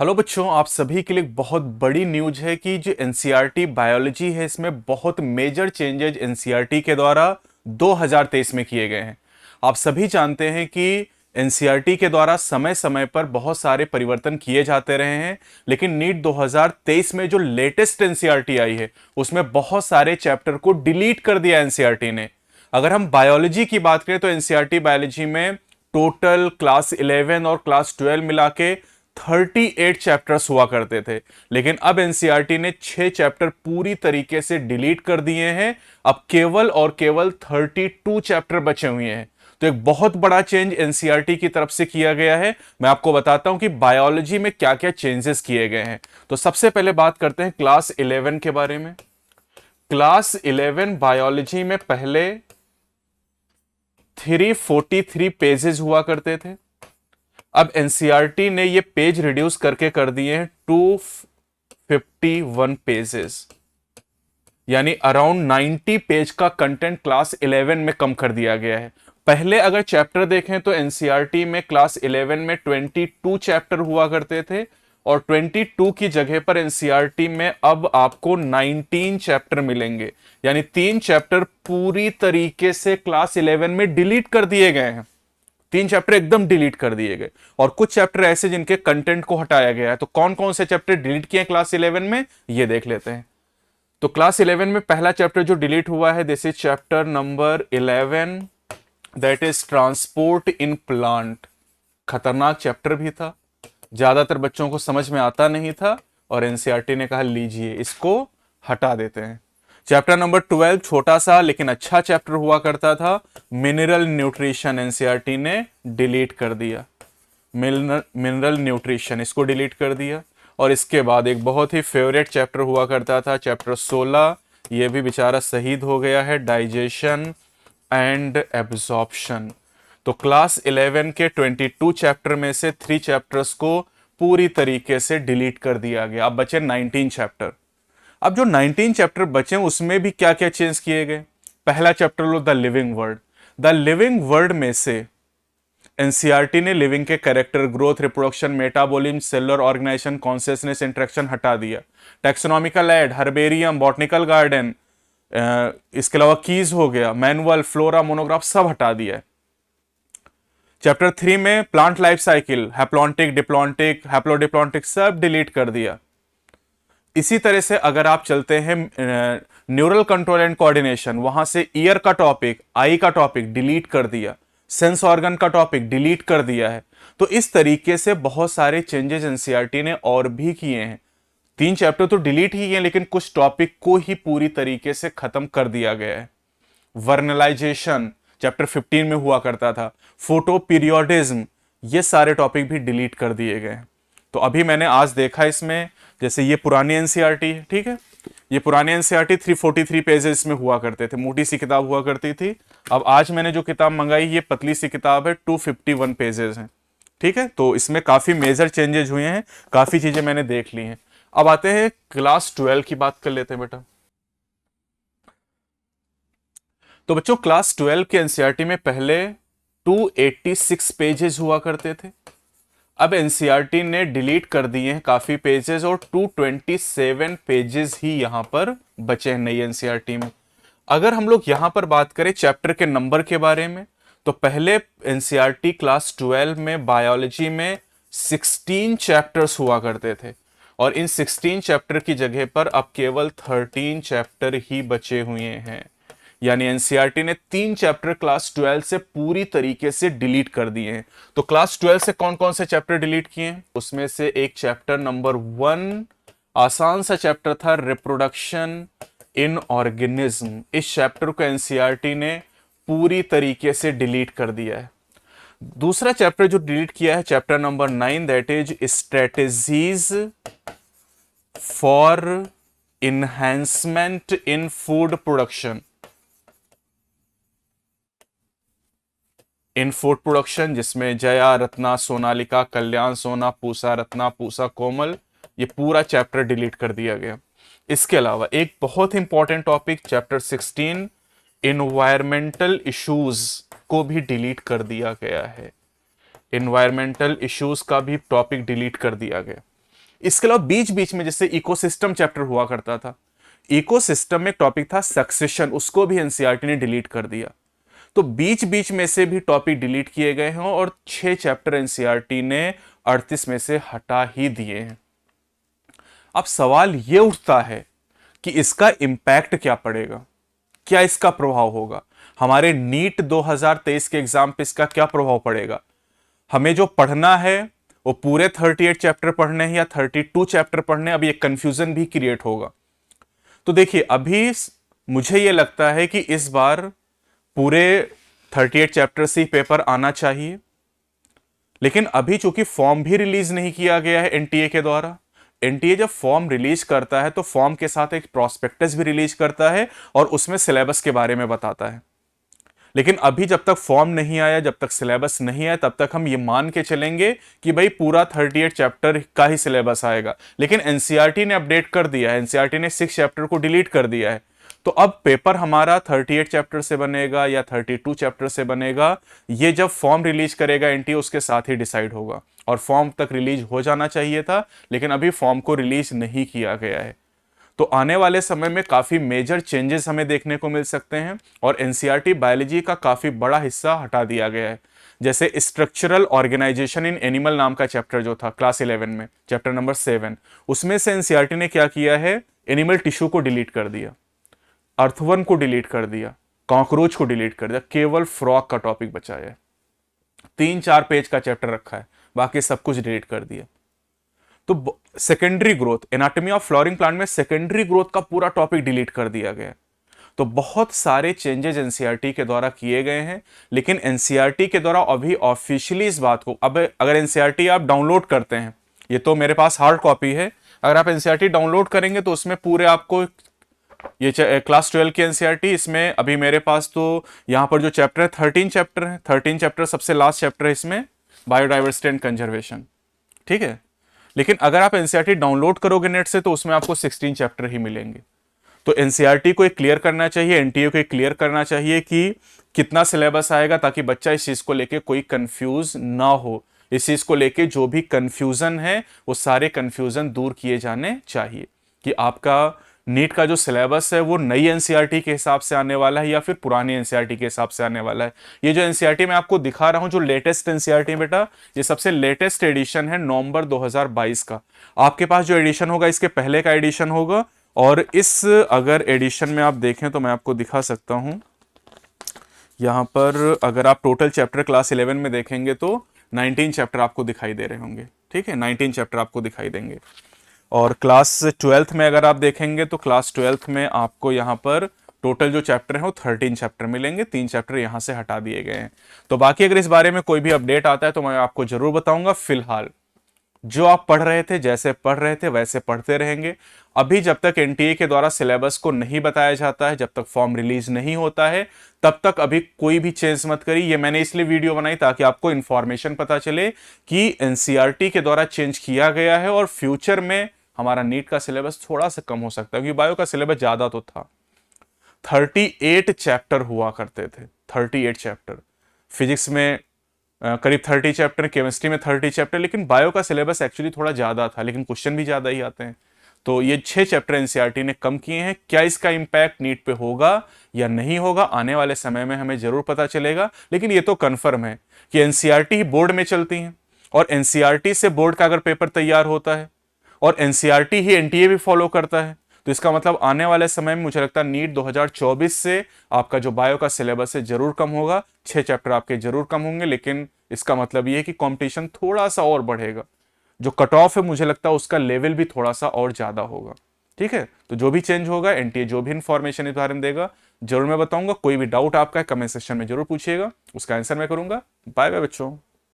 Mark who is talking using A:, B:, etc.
A: Hello बच्चों, आप सभी के लिए बहुत बड़ी न्यूज है कि जो एनसीईआरटी बायोलॉजी है इसमें बहुत मेजर चेंजेज एनसीईआरटी के द्वारा 2023 में किए गए हैं। आप सभी जानते हैं कि एनसीईआरटी के द्वारा समय समय पर बहुत सारे परिवर्तन किए जाते रहे हैं, लेकिन नीट 2023 में जो लेटेस्ट एनसीईआरटी आई है उसमें बहुत सारे चैप्टर को डिलीट कर दिया एनसीईआरटी ने। अगर हम बायोलॉजी की बात करें तो एनसीईआरटी बायोलॉजी में टोटल क्लास 11 और क्लास 12 मिला के 38 चैप्टर्स हुआ करते थे, लेकिन अब एनसीईआरटी ने 6 चैप्टर पूरी तरीके से डिलीट कर दिए हैं। अब केवल और केवल 32 चैप्टर बचे हुए हैं। तो एक बहुत बड़ा चेंज एनसीईआरटी की तरफ से किया गया है। मैं आपको बताता हूं कि बायोलॉजी में क्या क्या चेंजेस किए गए हैं। तो सबसे पहले बात करते हैं क्लास 11 के बारे में। क्लास 11 बायोलॉजी में पहले 343 पेजेस हुआ करते थे। अब एनसीईआरटी ने ये पेज रिड्यूस करके कर दिए हैं 251 पेजेस, यानी अराउंड 90 पेज का कंटेंट क्लास 11 में कम कर दिया गया है। पहले अगर चैप्टर देखें तो एनसीईआरटी में क्लास 11 में 22 चैप्टर हुआ करते थे और 22 की जगह पर एनसीईआरटी में अब आपको 19 चैप्टर मिलेंगे, यानी 3 चैप्टर पूरी तरीके से क्लास 11 में डिलीट कर दिए गए हैं। 3 चैप्टर एकदम डिलीट कर दिए गए और कुछ चैप्टर ऐसे जिनके कंटेंट को हटाया गया है। तो कौन कौन से चैप्टर डिलीट किए हैं क्लास 11 में, ये देख लेते हैं। तो क्लास 11 में पहला चैप्टर जो डिलीट हुआ है, this is chapter number 11, that is transport in plant. खतरनाक चैप्टर भी था, ज्यादातर बच्चों को समझ में आता नहीं था और एनसीईआरटी ने कहा लीजिए इसको हटा देते हैं। चैप्टर नंबर 12 छोटा सा लेकिन अच्छा चैप्टर हुआ करता था, मिनरल न्यूट्रिशन, एनसीईआरटी ने डिलीट कर दिया। मिनरल न्यूट्रिशन इसको डिलीट कर दिया। और इसके बाद एक बहुत ही फेवरेट चैप्टर हुआ करता था, चैप्टर 16, ये भी बेचारा शहीद हो गया है, डाइजेशन एंड एब्जॉर्प्शन। तो क्लास 11 के 22 चैप्टर में से 3 चैप्टर्स को पूरी तरीके से डिलीट कर दिया गया। अब बचे 19 चैप्टर। अब जो 19 चैप्टर बचे उसमें भी क्या क्या चेंज किए गए। पहला चैप्टर लो, the living world. The living world में से एनसीईआरटी ने लिविंग के character, growth, reproduction, metabolism, cellular organisation, consciousness, interaction हटा दिया। Taxonomical aid, herbarium, botanical garden, इसके अलावा कीज हो गया, मैनुअल, फ्लोरा, मोनोग्राफ सब हटा दिया है। चैप्टर 3 में plant life cycle, haplontic, diplontic, haplodiplontic सब डिलीट कर दिया। इसी तरह से अगर आप चलते हैं न्यूरल कंट्रोल एंड कोऑर्डिनेशन, वहां से ईयर का टॉपिक, आई का टॉपिक डिलीट कर दिया, सेंस ऑर्गन का टॉपिक डिलीट कर दिया है। तो इस तरीके से बहुत सारे चेंजेस एनसीईआरटी ने और भी किए हैं। 3 चैप्टर तो डिलीट ही हैं, लेकिन कुछ टॉपिक को ही पूरी तरीके से खत्म कर दिया गया है। वर्नलाइजेशन चैप्टर 15 में हुआ करता था, फोटो पीरियोडिज्म, ये सारे टॉपिक भी डिलीट कर दिए गए। तो अभी मैंने आज देखा इसमें, जैसे ये पुरानी एनसीईआरटी है, ठीक है, ये पुरानी एनसीईआरटी 343 पेजेस में हुआ करते थे, मोटी सी किताब हुआ करती थी। अब आज मैंने जो किताब मंगाई ये पतली सी किताब है, 251 पेजेस हैं, ठीक है। तो इसमें काफी मेजर चेंजेस हुए हैं, काफी चीजें मैंने देख ली हैं। अब आते हैं क्लास 12 की बात कर लेते हैं बेटा। तो बच्चों क्लास 12 के एनसीईआरटी में पहले 286 पेजेस हुआ करते थे। अब एनसीईआरटी ने डिलीट कर दिए हैं काफी पेजेस और 227 पेजेस ही यहां पर बचे हैं नई एनसीईआरटी में। अगर हम लोग यहां पर बात करें चैप्टर के नंबर के बारे में, तो पहले एनसीईआरटी क्लास 12 में बायोलॉजी में 16 चैप्टर्स हुआ करते थे और इन 16 चैप्टर की जगह पर अब केवल 13 चैप्टर ही बचे हुए हैं। यानी एनसीईआरटी ने 3 चैप्टर क्लास 12 से पूरी तरीके से डिलीट कर दिए हैं। तो क्लास 12 से कौन कौन से चैप्टर डिलीट किए हैं, उसमें से एक चैप्टर नंबर 1 आसान सा चैप्टर था, रिप्रोडक्शन इन ऑर्गेनिज्म। इस चैप्टर को एनसीईआरटी ने पूरी तरीके से डिलीट कर दिया है। दूसरा चैप्टर जो डिलीट किया है chapter number 9, that is strategies for enhancement in food production. In food production जिसमें जया, रत्ना, सोनालिका, कल्याण, सोना, पूसा, रत्ना, पूसा, कोमल, ये पूरा चैप्टर डिलीट कर दिया गया। इसके अलावा एक बहुत important topic chapter 16 environmental issues को भी डिलीट कर दिया गया है। इन्वायरमेंटल इश्यूज का भी टॉपिक डिलीट कर दिया गया। इसके अलावा बीच बीच में जैसे इकोसिस्टम चैप्टर हुआ करता था, इकोसिस्टम में एक टॉपिक था सक्सेशन, उसको भी एनसीईआरटी ने डिलीट कर दिया। तो बीच बीच में से भी टॉपिक डिलीट किए गए हैं और 6 चैप्टर एनसीईआरटी ने 38 में से हटा ही दिए हैं। अब सवाल यह उठता है कि इसका इंपैक्ट क्या पड़ेगा, क्या इसका प्रभाव होगा हमारे नीट 2023 के एग्जाम पे, इसका क्या प्रभाव पड़ेगा। हमें जो पढ़ना है वो पूरे 38 चैप्टर पढ़ने हैं या 32 चैप्टर पढ़ने, अब ये कंफ्यूजन भी क्रिएट होगा। तो देखिए अभी मुझे ये लगता है कि इस बार पूरे 38 चैप्टर से पेपर आना चाहिए, लेकिन अभी चूंकि फॉर्म भी रिलीज नहीं किया गया है एनटीए के द्वारा। एनटीए जब फॉर्म रिलीज करता है तो फॉर्म के साथ एक प्रोस्पेक्टस भी रिलीज करता है और उसमें सिलेबस के बारे में बताता है। लेकिन अभी जब तक फॉर्म नहीं आया, जब तक सिलेबस नहीं आया, तब तक हम ये मान के चलेंगे कि भाई पूरा 38 चैप्टर का ही सिलेबस आएगा। लेकिन एनसीईआरटी ने अपडेट कर दिया है, एनसीईआरटी ने 6 चैप्टर को डिलीट कर दिया है। तो अब पेपर हमारा 38 चैप्टर से बनेगा या 32 चैप्टर से बनेगा, ये जब फॉर्म रिलीज करेगा एनटीए उसके साथ ही डिसाइड होगा। और फॉर्म तक रिलीज हो जाना चाहिए था, लेकिन अभी फॉर्म को रिलीज नहीं किया गया है। तो आने वाले समय में काफी मेजर चेंजेस हमें देखने को मिल सकते हैं और एनसीईआरटी बायोलॉजी का काफी बड़ा हिस्सा हटा दिया गया है। जैसे स्ट्रक्चरल ऑर्गेनाइजेशन इन एनिमल नाम का चैप्टर जो था क्लास 11 में, चैप्टर नंबर 7, उसमें से एनसीईआरटी ने क्या किया है, एनिमल टिश्यू को डिलीट कर दिया, अर्थवर्म को डिलीट कर दिया, कॉकरोच को डिलीट कर दिया, केवल फ्रॉग का टॉपिक बचा है। 3-4 पेज का चैप्टर रखा है, बाकी सब कुछ डिलीट कर दिया। तो secondary growth, anatomy of flowering plant में सेकेंडरी ग्रोथ का पूरा टॉपिक डिलीट कर दिया गया। तो बहुत सारे चेंजेस एनसीईआरटी के द्वारा किए गए हैं, लेकिन एनसीईआरटी के द्वारा अभी ऑफिशियली इस बात को, अब अगर एनसीईआरटी आप डाउनलोड करते हैं, ये तो मेरे पास हार्ड कॉपी है, अगर आप एनसीईआरटी डाउनलोड करेंगे तो उसमें पूरे आपको ये क्लास 12 की एनसीईआरटी, इसमें अभी मेरे पास तो यहां पर जो चैप्टर है 13 चैप्टर है, 13 चैप्टर सबसे लास्ट चैप्टर है इसमें, बायोडाइवर्सिटी एंड कंजर्वेशन, ठीक है। लेकिन अगर आप एनसीईआरटी डाउनलोड करोगे नेट से तो उसमें आपको 16 चैप्टर ही मिलेंगे। तो एनसीईआरटी को एक क्लियर करना चाहिए, एनटीए को एक क्लियर करना चाहिए कि कितना सिलेबस आएगा, ताकि बच्चा इस चीज को लेके कोई कंफ्यूज ना हो। इस चीज को लेके जो भी कंफ्यूजन है वो सारे कंफ्यूजन दूर किए जाने चाहिए कि आपका नीट का जो सिलेबस है वो नई एनसीईआरटी के हिसाब से आने वाला है या फिर पुरानी एनसीईआरटी के हिसाब से आने वाला है। ये जो एनसीईआरटी मैं आपको दिखा रहा हूं, जो लेटेस्ट एनसीईआरटी बेटा, ये सबसे लेटेस्ट एडिशन है नवंबर 2022 का। आपके पास जो एडिशन होगा इसके पहले का एडिशन होगा, और इस अगर एडिशन में आप देखें तो मैं आपको दिखा सकता हूं। यहां पर अगर आप टोटल चैप्टर क्लास 11 में देखेंगे तो 19 चैप्टर आपको दिखाई दे रहे होंगे, ठीक है, 19 चैप्टर आपको दिखाई देंगे। और क्लास 12 में अगर आप देखेंगे तो क्लास 12 में आपको यहाँ पर टोटल जो चैप्टर है वो 13 चैप्टर मिलेंगे, 3 चैप्टर यहाँ से हटा दिए गए हैं। तो बाकी अगर इस बारे में कोई भी अपडेट आता है तो मैं आपको जरूर बताऊंगा। फिलहाल जो आप पढ़ रहे थे, जैसे पढ़ रहे थे वैसे पढ़ते रहेंगे। अभी जब तक एनटीए के द्वारा सिलेबस को नहीं बताया जाता है, जब तक फॉर्म रिलीज नहीं होता है, तब तक अभी कोई भी चेंज मत करिए। ये मैंने इसलिए वीडियो बनाई ताकि आपको इंफॉर्मेशन पता चले कि एनसीईआरटी के द्वारा चेंज किया गया है और फ्यूचर में हमारा नीट का सिलेबस थोड़ा सा कम हो सकता है, क्योंकि बायो का सिलेबस ज्यादा तो था। 38 चैप्टर हुआ करते थे, 38 चैप्टर, फिजिक्स में करीब 30 चैप्टर, केमिस्ट्री में 30 चैप्टर, लेकिन बायो का सिलेबस एक्चुअली थोड़ा ज्यादा था, लेकिन क्वेश्चन भी ज्यादा ही आते हैं। तो ये 6 चैप्टर एनसीईआरटी ने कम किए हैं। क्या इसका इंपैक्ट नीट पे होगा या नहीं होगा, आने वाले समय में हमें जरूर पता चलेगा। लेकिन ये तो कंफर्म है कि एनसीईआरटी ही बोर्ड में चलती हैं, और एनसीईआरटी से बोर्ड का अगर पेपर तैयार होता है और एनसीईआरटी ही एनटीए भी फॉलो करता है, तो इसका मतलब आने वाले समय में मुझे लगता है नीट 2024 से आपका जो बायो का सिलेबस है जरूर कम होगा, 6 चैप्टर आपके जरूर कम होंगे। लेकिन इसका मतलब ये है कि कंपटीशन थोड़ा सा और बढ़ेगा, जो कट ऑफ है मुझे लगता है उसका लेवल भी थोड़ा सा और ज्यादा होगा, ठीक है। तो जो भी चेंज होगा, एनटीए जो भी इंफॉर्मेशन इस बारे में देगा जरूर मैं बताऊंगा। कोई भी डाउट आपका है कमेंट सेक्शन में जरूर पूछिएगा, उसका आंसर मैं करूंगा। बाय बाय बच्चों।